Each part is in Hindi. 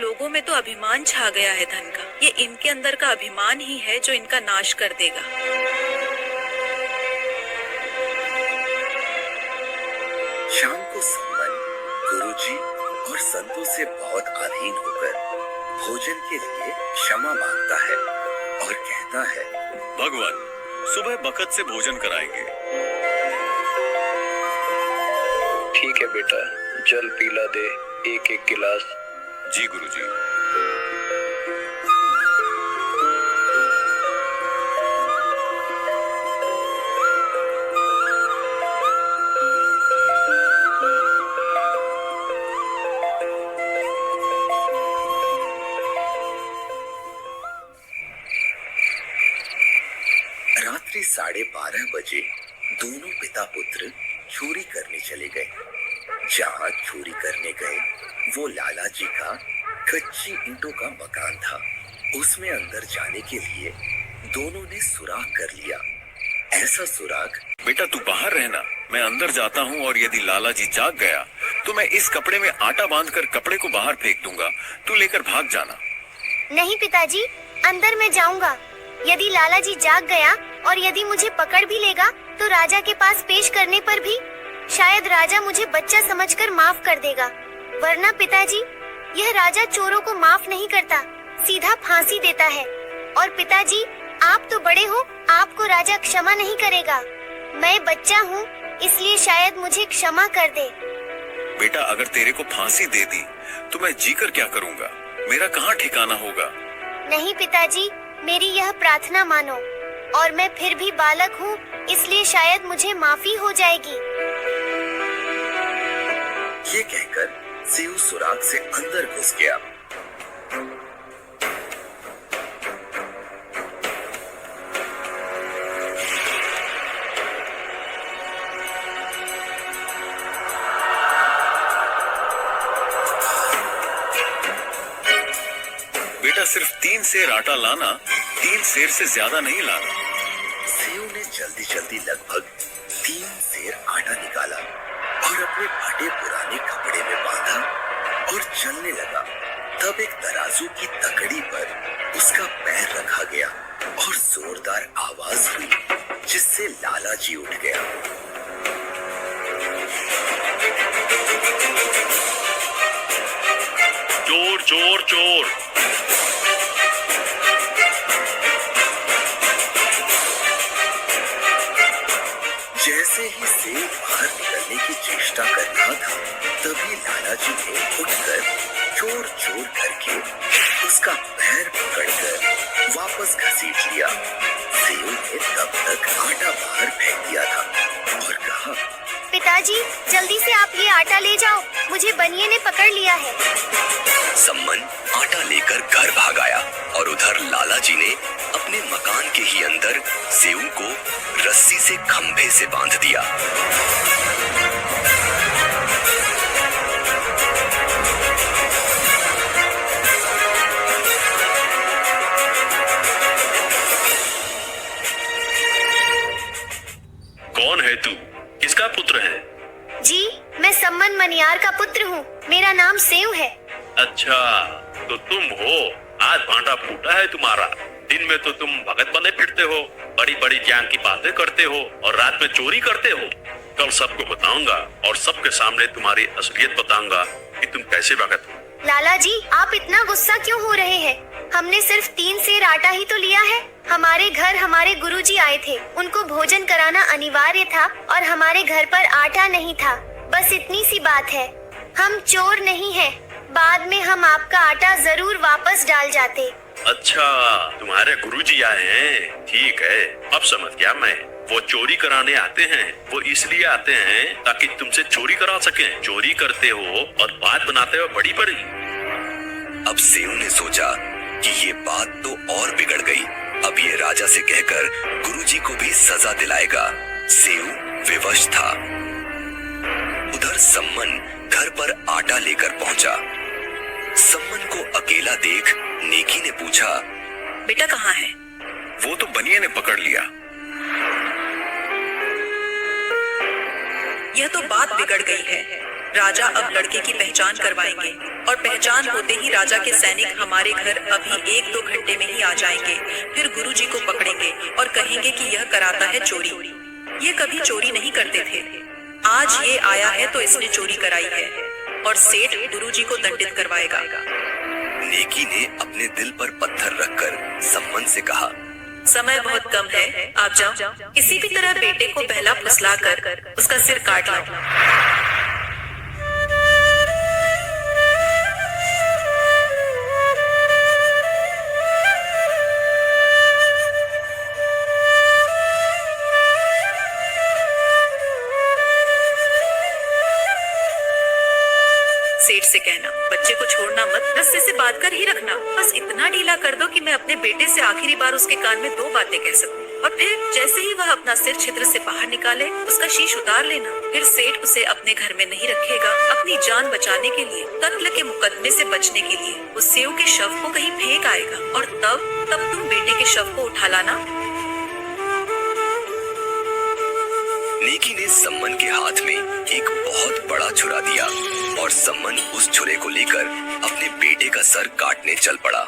लोगों में तो अभिमान छा गया है धन का। ये इनके अंदर का अभिमान ही है जो इनका नाश कर देगा। शाम को सम्मन गुरुजी और संतों से बहुत अधीन होकर भोजन के लिए क्षमा मांगता है और कहता है, भगवान सुबह बखत से भोजन कराएंगे। ठीक है बेटा, जल पिला दे एक एक गिलास। जी गुरुजी। रात्रि 12:30 बजे दोनों पिता पुत्र चोरी करने चले गए। जहाँ चोरी करने गए वो लाला जी का कच्ची ईंटों का मकान था। उसमें अंदर जाने के लिए दोनों ने सुराग कर लिया। ऐसा सुराग, बेटा तू बाहर रहना, मैं अंदर जाता हूँ और यदि लाला जी जाग गया तो मैं इस कपड़े में आटा बांधकर कपड़े को बाहर फेंक दूंगा, तू लेकर भाग जाना। नहीं पिताजी, अंदर मैं जाऊंगा। यदि लाला जी जाग गया और यदि मुझे पकड़ भी लेगा तो राजा के पास पेश करने पर भी शायद राजा मुझे बच्चा समझकर माफ कर देगा, वरना पिताजी यह राजा चोरों को माफ नहीं करता, सीधा फांसी देता है। और पिताजी आप तो बड़े हो, आपको राजा क्षमा नहीं करेगा। मैं बच्चा हूँ, इसलिए शायद मुझे क्षमा कर दे। बेटा अगर तेरे को फांसी दे दी तो मैं जीकर क्या करूँगा, मेरा कहाँ ठिकाना होगा। नहीं पिताजी, मेरी यह प्रार्थना मानो, और मैं फिर भी बालक हूँ, इसलिए शायद मुझे माफी हो जाएगी। ये कहकर सेऊ सुराग से अंदर घुस गया। बेटा सिर्फ 3 सेर आटा लाना, 3 सेर से ज्यादा नहीं लाना। सेऊ ने जल्दी जल्दी लगभग 3 सेर आटा निकाला और अपने फटे पुराने कपड़े में बांधा और चलने लगा। तब एक तराजू की तकड़ी पर उसका पैर रखा गया और जोरदार आवाज हुई, जिससे लाला जी उठ गया। चोर चोर चोर। जैसे ही सेऊ बाहर निकलने की चेष्टा कर रहा था, तभी लाला जी ने उठकर चोर चोर करके उसका पैर पकड़कर वापस घसीट लिया। सेऊ ने तब तक आटा बाहर फेंक दिया था और कहा, पिताजी जल्दी से आप ये आटा ले जाओ, मुझे बनिए ने पकड़ लिया है। सम्मन आटा लेकर घर भाग आया और उधर लाला जी ने अपने मकान के ही अंदर सेऊ को रस्सी से खंभे से बांध दिया। कौन है तू, किसका पुत्र है? जी मैं सम्मन मनियार का पुत्र हूँ, मेरा नाम सेऊ है। अच्छा तो तुम हो, आज भांडा फूटा है तुम्हारा। दिन में तो तुम भगत बने फिरते हो, बड़ी बड़ी ज्ञान की बातें करते हो और रात में चोरी करते हो। कल सबको बताऊंगा और सबके सामने तुम्हारी असलियत बताऊंगा कि तुम कैसे भगत हो। लाला जी आप इतना गुस्सा क्यों हो रहे हैं? हमने सिर्फ 3 सेर आटा ही तो लिया है। हमारे घर हमारे गुरुजी आए थे, उनको भोजन कराना अनिवार्य था और हमारे घर पर आटा नहीं था, बस इतनी सी बात है। हम चोर नहीं हैं, बाद में हम आपका आटा जरूर वापस डाल जाते। अच्छा तुम्हारे गुरुजी आए हैं, ठीक है अब समझ गया मैं। वो चोरी कराने आते हैं, वो इसलिए आते हैं ताकि तुमसे चोरी करा सकें। चोरी करते हो और बात बनाते हो बड़ी बड़ी। अब सेऊ ने सोचा कि ये बात तो और बिगड़ गई। अब ये राजा से कहकर गुरुजी को भी सजा दिलाएगा। सेऊ विवश था। उधर सम्मन घर पर आटा लेकर पहुंचा। सम्मन को अकेला देख नेकी ने पूछा, बेटा कहाँ है? वो तो बनिए ने पकड़ लिया। यह तो बात बिगड़ गई है। राजा अब लड़के की पहचान करवाएंगे और पहचान होते ही राजा के सैनिक हमारे घर अभी 1-2 घंटे में ही आ जाएंगे। फिर गुरुजी को पकड़ेंगे और कहेंगे कि यह कराता है चोरी। ये कभी चोरी नहीं करते थे, आज ये आया है तो इसने चोरी कराई है और सेठ गुरुजी को दंडित करवाएगा। नेकी ने अपने दिल पर पत्थर रखकर सम्मन से कहा, समय बहुत कम है, आप जाओ, किसी भी तरह बेटे को पहला फुसला कर उसका सिर काट लाओ। सेठ से कहना, बच्चे को छोड़ना मत, रस्से से बांध कर ही रखना। बस इतना ढीला कर दो कि मैं अपने बेटे से आखिरी बार उसके कान में 2 बातें कह सकूं। और फिर जैसे ही वह अपना सिर छिद्र से बाहर निकाले, उसका शीश उतार लेना। फिर सेठ उसे अपने घर में नहीं रखेगा। अपनी जान बचाने के लिए, कत्ल के मुकदमे से बचने के लिए वो सेव के शव को कहीं फेंक आएगा और तब तुम बेटे के शव को उठा लाना। नेकी ने सम्मन के हाथ में एक बहुत बड़ा छुरा दिया और सम्मन उस छुरे को लेकर अपने बेटे का सर काटने चल पड़ा।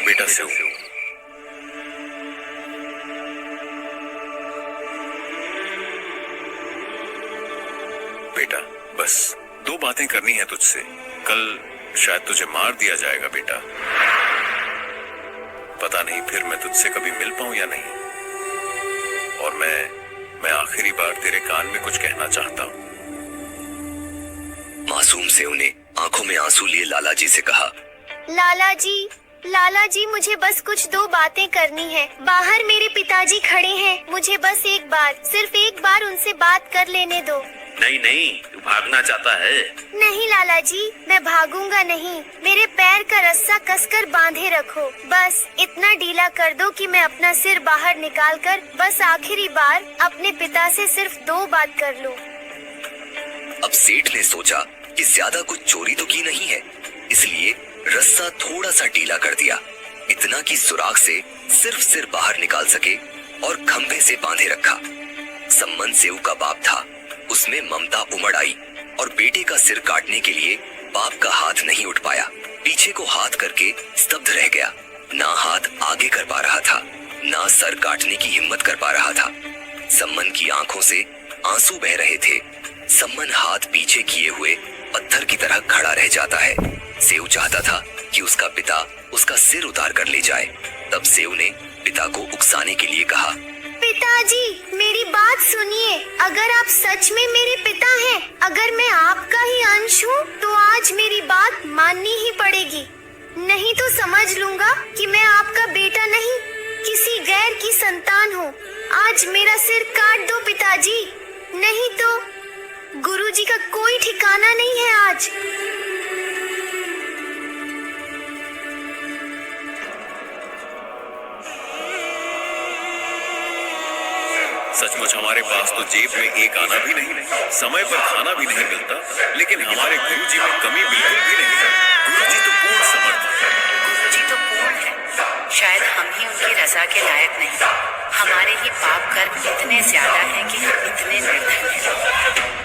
बेटा सेव, बेटा बस 2 बातें करनी है तुझसे। कल शायद तुझे मार दिया जाएगा बेटा, पता नहीं फिर मैं तुझसे कभी मिल पाऊं या नहीं। और मैं आखिरी बार तेरे कान में कुछ कहना चाहता हूं। मासूम सेव ने आंखों में आंसू लिए लाला जी से कहा, लाला जी मुझे बस कुछ 2 बातें करनी है। बाहर मेरे पिताजी खड़े हैं, मुझे बस एक बार, सिर्फ एक बार उनसे बात कर लेने दो। नहीं, तू भागना चाहता है? नहीं लाला जी, मैं भागूंगा नहीं। मेरे पैर का रस्सा कसकर बांधे रखो। बस इतना ढीला कर दो कि मैं अपना सिर बाहर निकाल कर बस आखिरी बार अपने पिता से सिर्फ 2 बात कर लूं। अब सेठ ने सोचा कि ज्यादा कुछ चोरी तो की नहीं है, इसलिए रस्सा थोड़ा सा ढीला कर दिया, इतना कि सुराग से सिर्फ सिर बाहर निकाल सके और खंभे से बांधे रखा। सम्मन सेव का बाप था, उसमें ममता उमड़ आई और बेटे का सिर काटने के लिए बाप का हाथ नहीं उठ पाया। पीछे को हाथ करके स्तब्ध रह गया, ना हाथ आगे कर पा रहा था, ना सर काटने की हिम्मत कर पा रहा था। सम्मन की आंखों से आंसू बह रहे थे। सम्मन हाथ पीछे किए हुए पत्थर की तरह खड़ा रह जाता है। सेव चाहता था कि उसका पिता उसका सिर उतार कर ले जाए। तब सेव ने पिता को उकसाने के लिए कहा, पिताजी मेरी बात सुनिए, अगर आप सच में मेरे पिता हैं, अगर मैं आपका ही अंश हूँ, तो आज मेरी बात माननी ही पड़ेगी। नहीं तो समझ लूंगा कि मैं आपका बेटा नहीं, किसी गैर की संतान हूँ। आज मेरा सिर काट दो पिताजी, नहीं तो गुरुजी का कोई ठिकाना नहीं है आज। सचमुच हमारे पास तो जेब में एक आना भी नहीं, समय पर खाना भी नहीं मिलता, लेकिन हमारे गुरुजी में कमी बिल्कुल भी नहीं है। गुरुजी तो पूर्ण समर्थ है। गुरुजी तो पूर्ण है, शायद हम ही उनकी रजा के लायक नहीं। हमारे ही पाप कर्म इतने ज्यादा हैं कि हम इतने निर्धन हैं।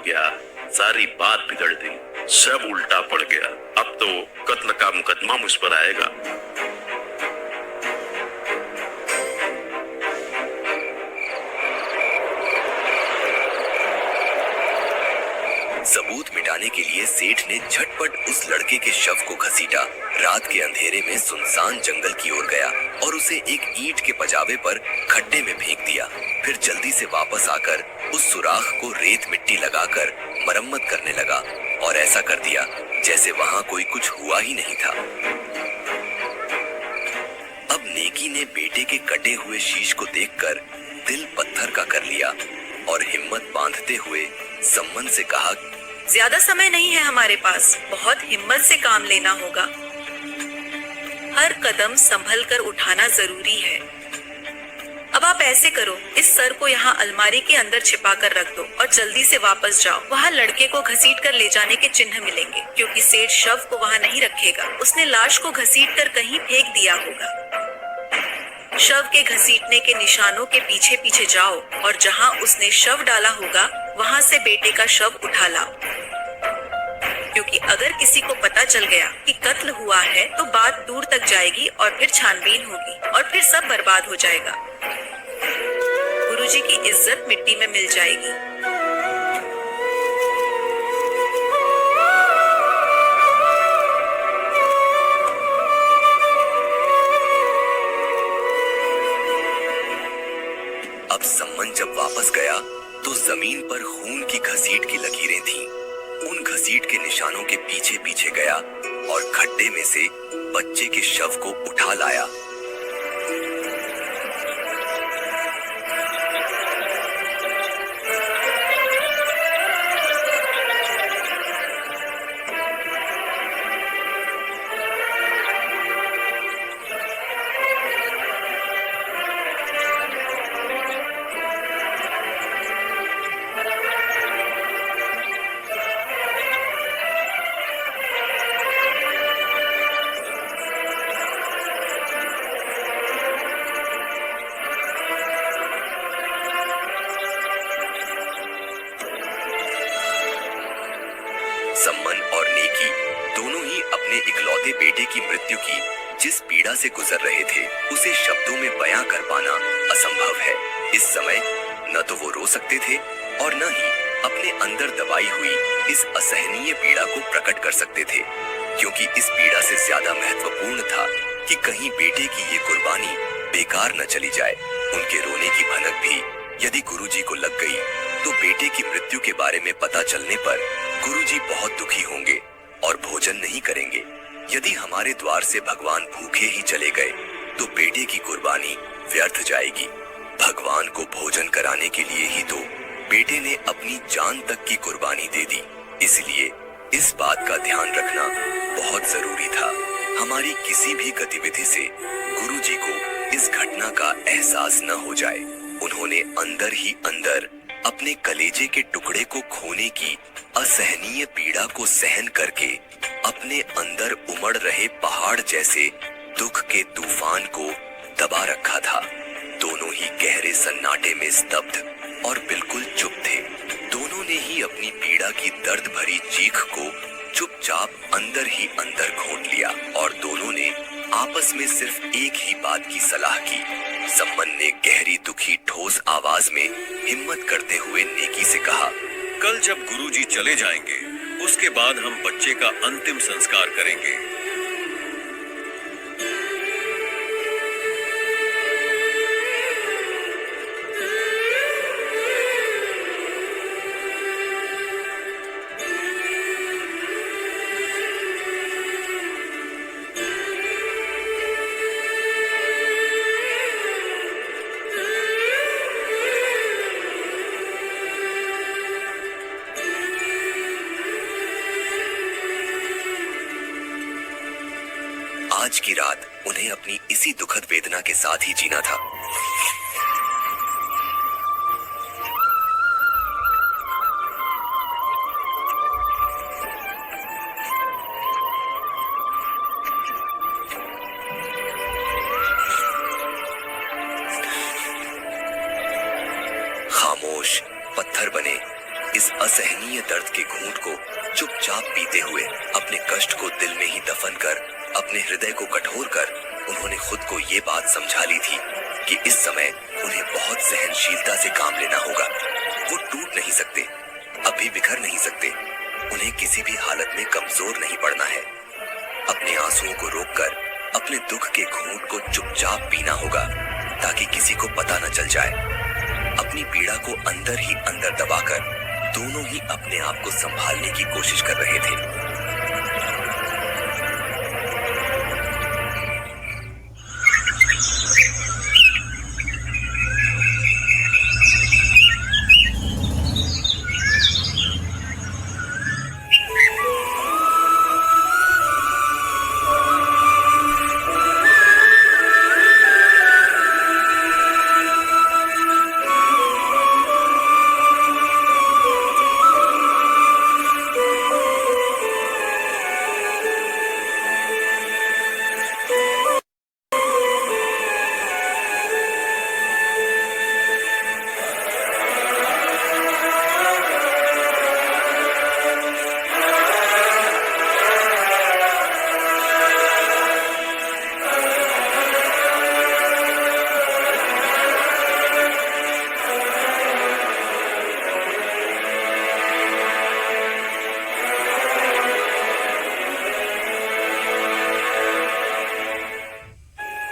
गया, सारी बात बिगड़ गई, सब उल्टा पड़ गया। अब तो कत्ल का मुकदमा मुझ पर आएगा। सबूत मिटाने के लिए सेठ ने झटपट उस लड़के के शव को घसीटा, रात के अंधेरे में सुनसान जंगल की ओर गया और उसे एक ईंट के पजावे पर खड्डे में फेंक दिया। फिर जल्दी से वापस आकर उस सुराख को रेत मिट्टी लगाकर मरम्मत करने लगा और ऐसा कर दिया जैसे वहां कोई कुछ हुआ ही नहीं था। अब नेकी ने बेटे के कटे हुए शीश को देखकर दिल पत्थर का कर लिया और हिम्मत बांधते हुए सम्मन से कहा, ज्यादा समय नहीं है हमारे पास, बहुत हिम्मत से काम लेना होगा। हर कदम संभल कर उठाना जरूरी है। अब आप ऐसे करो, इस सर को यहाँ अलमारी के अंदर छिपा कर रख दो और जल्दी से वापस जाओ। वहाँ लड़के को घसीट कर ले जाने के चिन्ह मिलेंगे, क्योंकि सेठ शव को वहाँ नहीं रखेगा। उसने लाश को घसीट कर कहीं फेंक दिया होगा। शव के घसीटने के निशानों के पीछे पीछे जाओ और जहाँ उसने शव डाला होगा वहाँ से बेटे का शव उठा लाओ, क्योंकि अगर किसी को पता चल गया कि कत्ल हुआ है तो बात दूर तक जाएगी और फिर छानबीन होगी और फिर सब बर्बाद हो जाएगा। गुरुजी की इज्जत मिट्टी में मिल जाएगी। अब सम्मन जब वापस गया तो जमीन पर खून की घसीट की लकीरें थीं। उन घसीट के निशानों के पीछे पीछे गया और खड्डे में से बच्चे के शव को उठा लाया। सम्मन और नेकी दोनों ही अपने इकलौते बेटे की मृत्यु की जिस पीड़ा से गुजर रहे थे उसे शब्दों में बयां कर पाना असंभव है। इस समय न तो वो रो सकते थे और न ही अपने अंदर दबाई हुई इस असहनीय पीड़ा को प्रकट कर सकते थे, क्योंकि इस पीड़ा से ज्यादा महत्वपूर्ण था कि कहीं बेटे की ये कुर्बानी बेकार न चली जाए। उनके रोने की भनक भी यदि गुरुजी को लग गई तो बेटे की मृत्यु के बारे में पता चलने पर गुरुजी बहुत दुखी होंगे और भोजन नहीं करेंगे। यदि हमारे द्वार से भगवान भूखे ही चले गए तो बेटे की कुर्बानी व्यर्थ जाएगी। भगवान को भोजन कराने के लिए ही तो बेटे ने अपनी जान तक की कुर्बानी दे दी। इसलिए इस बात का ध्यान रखना बहुत जरूरी था। हमारी किसी भी गतिविधि से गुरुजी को इस घटना का एहसास न हो जाए। उन्होंने अंदर ही अंदर अपने कलेजे के टुकड़े को खोने की असहनीय पीड़ा को सहन करके अपने अंदर उमड़ रहे पहाड़ जैसे दुख के तूफान को दबा रखा था। दोनों ही गहरे सन्नाटे में स्तब्ध और बिल्कुल चुप थे। दोनों ने ही अपनी पीड़ा की दर्द भरी चीख को चुपचाप अंदर ही अंदर घोंट लिया और दोनों ने आपस में सिर्फ एक ही बात की सलाह की। सम्मन ने गहरी दुखी ठोस आवाज में हिम्मत करते हुए नेकी से कहा, कल जब गुरुजी चले जाएंगे उसके बाद हम बच्चे का अंतिम संस्कार करेंगे। आज की रात उन्हें अपनी इसी दुखद वेदना के साथ ही जीना था। खामोश पत्थर बने इस असहनीय दर्द के घूंट को चुपचाप पीते हुए अपने कष्ट को दिल में ही दफन कर, अपने हृदय को कठोर कर, उन्होंने खुद को ये बात समझा ली थी कि इस समय उन्हें बहुत सहनशीलता से काम लेना होगा। वो टूट नहीं सकते, अभी बिखर नहीं सकते, उन्हें किसी भी हालत में कमजोर नहीं पड़ना है। अपने आंसुओं को रोककर अपने दुख के घूंट को चुपचाप पीना होगा ताकि किसी को पता न चल जाए। अपनी पीड़ा को अंदर ही अंदर दबाकर दोनों ही अपने आप को संभालने की कोशिश कर रहे थे।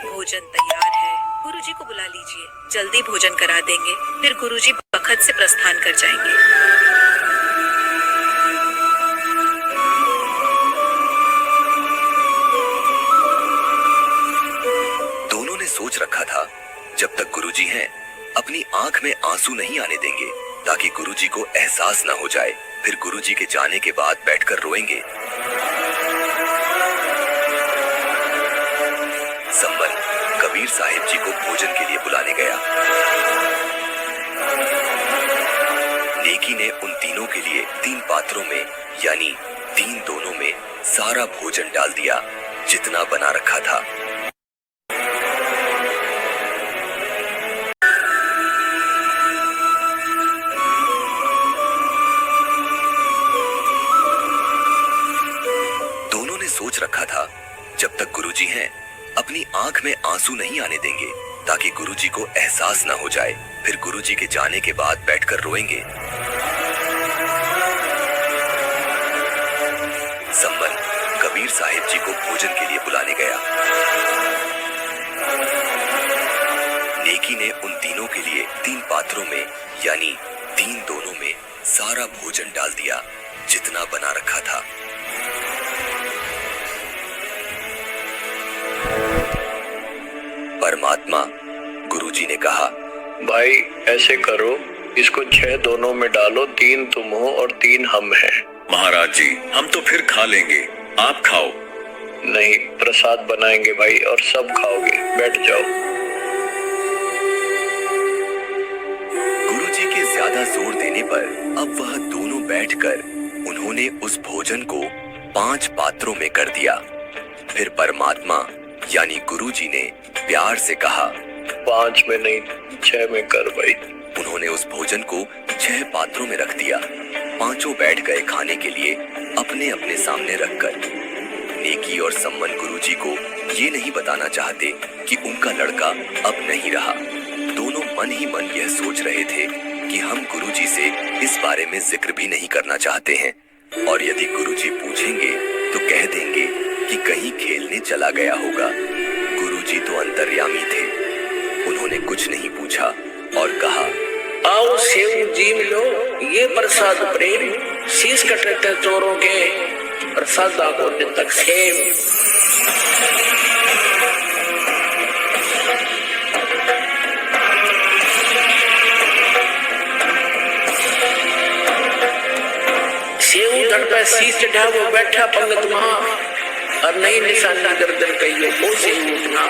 भोजन तैयार है, गुरुजी को बुला लीजिए। जल्दी भोजन करा देंगे, फिर गुरुजी बखत से प्रस्थान कर जाएंगे। दोनों ने सोच रखा था जब तक गुरुजी हैं, अपनी आंख में आंसू नहीं आने देंगे ताकि गुरुजी को एहसास न हो जाए। फिर गुरुजी के जाने के बाद बैठकर रोएंगे। संबल कबीर साहिब जी को भोजन के लिए बुलाने गया। नेकी ने उन तीनों के लिए 3 पात्रों में यानी 3 दोनों में सारा भोजन डाल दिया जितना बना रखा था। दोनों ने सोच रखा था जब तक गुरुजी हैं, अपनी आंख में आंसू नहीं आने देंगे ताकि गुरुजी को एहसास न हो जाए। फिर गुरुजी के जाने के बाद बैठकर रोएंगे। संबल कबीर साहिब जी को भोजन के लिए बुलाने गया। नेकी ने उन तीनों के लिए 3 पात्रों में यानी 3 दोनों में सारा भोजन डाल दिया जितना बना रखा था। परमात्मा गुरुजी ने कहा, भाई ऐसे करो, इसको 6 दोनों में डालो, 3 तुम हो और 3 हम हैं। महाराज जी, हम तो फिर खा लेंगे, आप खाओ। नहीं, प्रसाद बनाएंगे भाई और सब खाओगे, बैठ जाओ। गुरुजी के ज्यादा जोर देने पर अब वह दोनों बैठकर उन्होंने उस भोजन को 5 पात्रों में कर दिया। फिर परमात्मा यानी गुरुजी ने प्यार से कहा, 5 में नहीं 6 में कर भाई। उन्होंने उस भोजन को 6 पात्रों में रख दिया। पांचों बैठ गए खाने के लिए अपने अपने सामने रखकर। नेकी और सम्मन गुरुजी को ये नहीं बताना चाहते कि उनका लड़का अब नहीं रहा। दोनों मन ही मन यह सोच रहे थे कि हम गुरुजी से इस बारे में जिक्र भी नहीं करना चाहते हैं, और यदि गुरुजी पूछेंगे तो कह देंगे कि कहीं खेलने चला गया होगा। गुरुजी तो अंतर्यामी थे, उन्होंने कुछ नहीं पूछा और कहा, आओ सेव जीम लो, ये प्रसाद प्रेम, शीश कटते चोरों के प्रसादा को तक सेव। सेव धड़ पे शीश चढ़ा वो बैठा पंगत वहां और नई निशाना गर्दन कहियो वो सेव उठना।